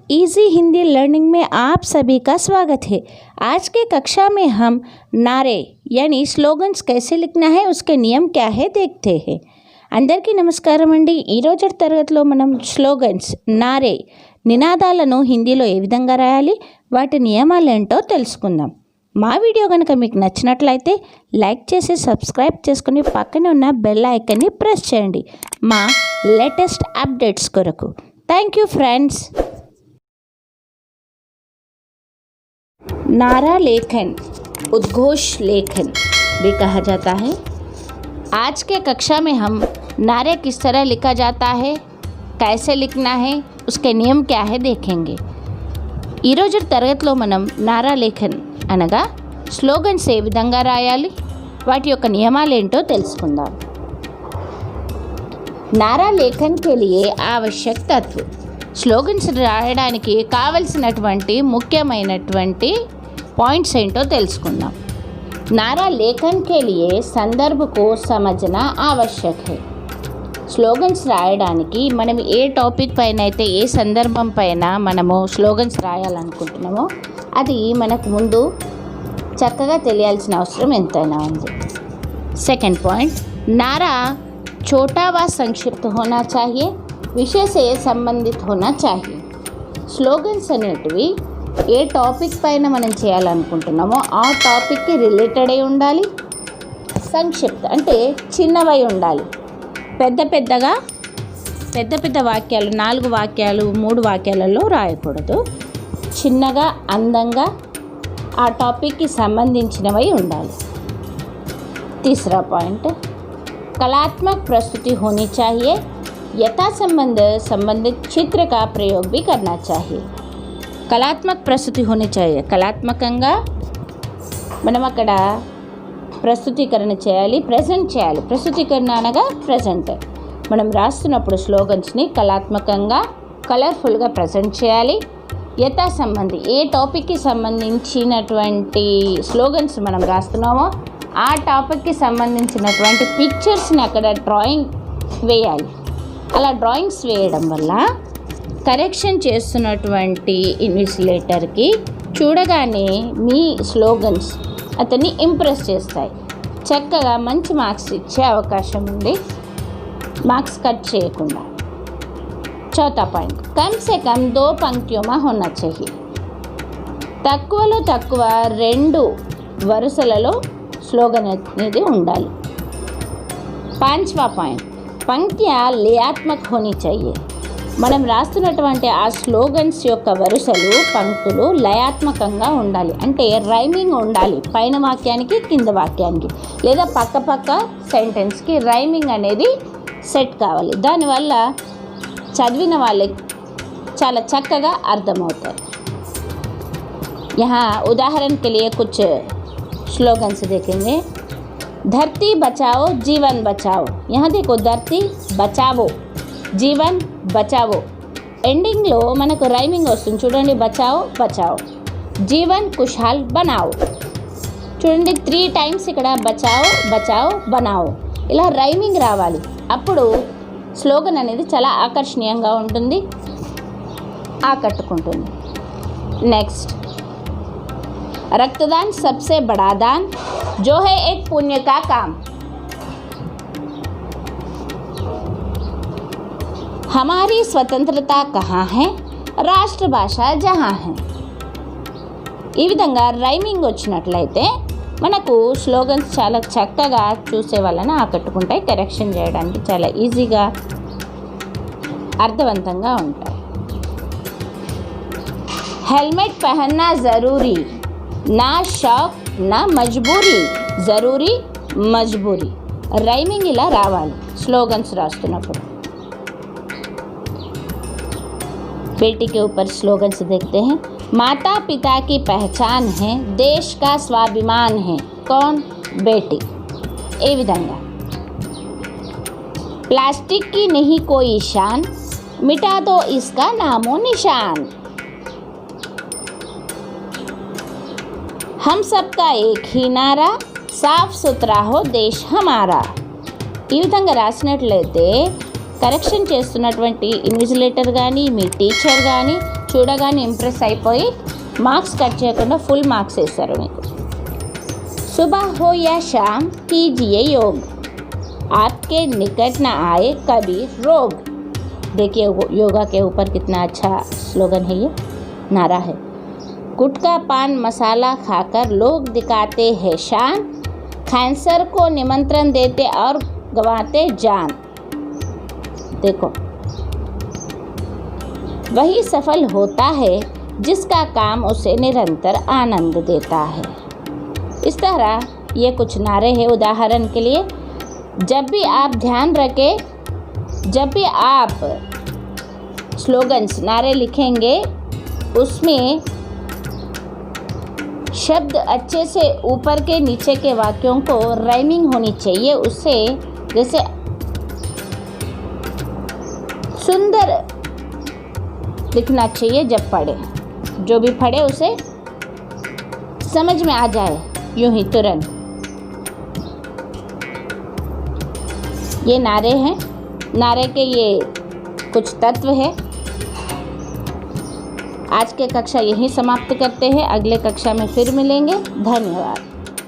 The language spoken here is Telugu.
इजी हिंदी लर्निंग में आप सभी का स्वागत है। आज के कक्षा में हम नारे यानी स्लोगन्स कैसे लिखना है, उसके नियम क्या है देखते हैं। అందరికీ నమస్కారం అండి। ఈరోజు తరగతిలో మనం స్లోగన్స్ నారే నినాదాలను హిందీలో ఏ విధంగా రాయాలి, వాటి నియమాలు ఏంటో తెలుసుకుందాం। మా వీడియో కనుక మీకు నచ్చినట్లయితే లైక్ చేసి సబ్స్క్రైబ్ చేసుకుని పక్కనే ఉన్న బెల్ ఐకాన్ని ప్రెస్ చేయండి మా లేటెస్ట్ అప్డేట్స్ కొరకు। Thank you friends. नारा लेखन, उद्घोष लेखन भी कहा जाता है। आज के कक्षा में हम नारे किस तरह लिखा जाता है, कैसे लिखना है, उसके नियम क्या है देखेंगे। ఈరోజు తరగతిలో మనం నారా లేఖన్ అనగా స్లోగన్స్ ఏ విధంగా రాయాలి, వాటి యొక్క నియమాలు ఏంటో తెలుసుకుందాం। నారా లేఖన్ के लिए आवश्यक तत्व, స్లోగన్స్ రాయడానికి కావలసినటువంటి ముఖ్యమైనటువంటి పాయింట్స్ ఏంటో తెలుసుకుందాం। नारा लेखन के लिए संदर्भ को समझना आवश्यक है। స్లోగన్స్ రాయడానికి మనం ఏ టాపిక్ పైన అయితే, ఏ సందర్భం పైన మనము స్లోగన్స్ రాయాలనుకుంటున్నామో అది మనకు ముందు చక్కగా తెలియాల్సిన అవసరం ఎంతైనా ఉంది। సెకండ్ పాయింట్, नारा छोटा व संक्षिप्त होना चाहिए, विषय से संबंधित होना चाहिए। స్లోగన్స్ అనేటివి ఏ టాపిక్ పైన మనం చేయాలనుకుంటున్నామో ఆ టాపిక్కి రిలేటెడ్ అయి ఉండాలి। సంక్షిప్త అంటే చిన్నవై ఉండాలి। పెద్ద పెద్ద వాక్యాలు 4 వాక్యాలు 3 వాక్యాలలో రాయకూడదు। చిన్నగా అందంగా ఆ టాపిక్కి సంబంధించినవై ఉండాలి। तीसरा पॉइंट, कलात्मक प्रस्तुति होनी चाहिए, यथा संबंधित चित्र का प्रयोग भी करना चाहिए। కళాత్మక ప్రస్తుతి होनी चाहिए, కళాత్మకంగా మనం అక్కడ ప్రస్తుతీకరణ చేయాలి, ప్రజెంట్ చేయాలి। ప్రస్తుతీకరణ అనగా ప్రజెంట్, మనం రాస్తున్నప్పుడు స్లోగన్స్ని కళాత్మకంగా కలర్ఫుల్గా ప్రజెంట్ చేయాలి। యథా సంబంధి, ఏ టాపిక్కి సంబంధించినటువంటి స్లోగన్స్ మనం రాస్తున్నామో ఆ టాపిక్కి సంబంధించినటువంటి పిక్చర్స్ని అక్కడ డ్రాయింగ్ వేయాలి। అలా డ్రాయింగ్స్ వేయడం వల్ల కరెక్షన్ చేస్తున్నటువంటి ఇన్విజిలేటర్కి చూడగానే మీ స్లోగన్స్ అతన్ని ఇంప్రెస్ చేస్తాయి, చక్కగా మంచి మార్క్స్ ఇచ్చే అవకాశం ఉంది, మార్క్స్ కట్ చేయకుండా। చౌथा పాయింట్, కమ్ సే కమ్ 2 పంక్తిयों में होना चाहिए, తక్కువలో తక్కువ 2 వరుసలలో స్లోగన్ అనేది ఉండాలి। पांचवा పాయింట్, పంక్తియా లయాత్మక होनी चाहिए, మనం రాస్తున్నటువంటి ఆ స్లోగన్స్ యొక్క వరుసలు పంక్తులు లయాత్మకంగా ఉండాలి, అంటే రైమింగ్ ఉండాలి। పైన వాక్యానికి కింద వాక్యానికి లేదా పక్క సెంటెన్స్కి రైమింగ్ అనేది సెట్ కావాలి। దానివల్ల చదివిన వాళ్ళకి చాలా చక్కగా అర్థమవుతాయి। यहाँ उदाहरण के लिए कुछ स्लोगन्स देखेंगे। धरती बचाओ जीवन बचाओ, यहाँ देखो धरती बचाओ जीवन बचाओ, ఎండింగ్లో మనకు రైమింగ్ వస్తుంది చూడండి, బచాओ బచాओ, జీవన్ ఖుషహాల్ బనాओ, చూడండి 3 టైమ్స్ ఇక్కడ బచాओ బచాओ బనాओ, ఇలా రైమింగ్ రావాలి, అప్పుడు స్లోగన్ అనేది చాలా ఆకర్షణీయంగా ఉంటుంది, ఆకట్టుకుంటుంది। నెక్స్ట్, रक्तदान सबसे बड़ा दान, जो है एक पुण्य का काम, हमारी स्वतंत्रता कहाँ है, రాష్ట్రభాష జहाँ है। ఈ విధంగా రైమింగ్ వచ్చినట్లయితే మనకు స్లోగన్స్ చాలా చక్కగా చూసే వాళ్ళని ఆకట్టుకుంటాయి, కరెక్షన్ చేయడానికి చాలా ఈజీగా అర్థవంతంగా ఉంటాయి। హెల్మెట్ పహన్నా జరూరీ, నా షాక్ నా మజ్బూరీ, జరూరీ మజ్బూరీ, రైమింగ్ ఇలా రావాలి స్లోగన్స్ రాస్తున్నప్పుడు। बेटी के ऊपर स्लोगन्स देखते हैं। माता पिता की पहचान है, देश का स्वाभिमान है, कौन, बेटी। ए विधंगा, प्लास्टिक की नहीं कोई शान, मिटा दो इसका नामो निशान, हम सबका एक ही नारा, साफ सुथरा हो देश हमारा। ఈ విధంగా రాసినట్లయితే కరెక్షన్ చేస్తున్నటువంటి ఇన్విజిలేటర్ కానీ మీ టీచర్ కానీ చూడగానే ఇంప్రెస్ అయిపోయి మార్క్స్ కట్ చేయకుండా ఫుల్ మార్క్స్ ఇస్తారు మీకు. सुबह हो या शाम कीजिए योग, आपके निकट न आए कभी रोग. देखिए योगा के ऊपर कितना अच्छा स्लोगन है, ये नारा है. गुटखा पान मसाला खाकर लोग दिखाते हैं शान, कैंसर को निमंत्रण देते और गंवाते जान. देखो वही सफल होता है जिसका काम उसे निरंतर आनंद देता है. इस तरह ये कुछ नारे हैं. उदाहरण के लिए जब भी आप ध्यान रखें, जब भी आप स्लोगन्स नारे लिखेंगे उसमें शब्द अच्छे से ऊपर के नीचे के वाक्यों को राइमिंग होनी चाहिए. उससे जैसे सुंदर लिखना चाहिए. जब पढ़े, जो भी पढ़े उसे समझ में आ जाए यूं ही तुरंत. ये नारे हैं. नारे के ये कुछ तत्व है. आज के कक्षा यहीं समाप्त करते हैं. अगले कक्षा में फिर मिलेंगे. धन्यवाद.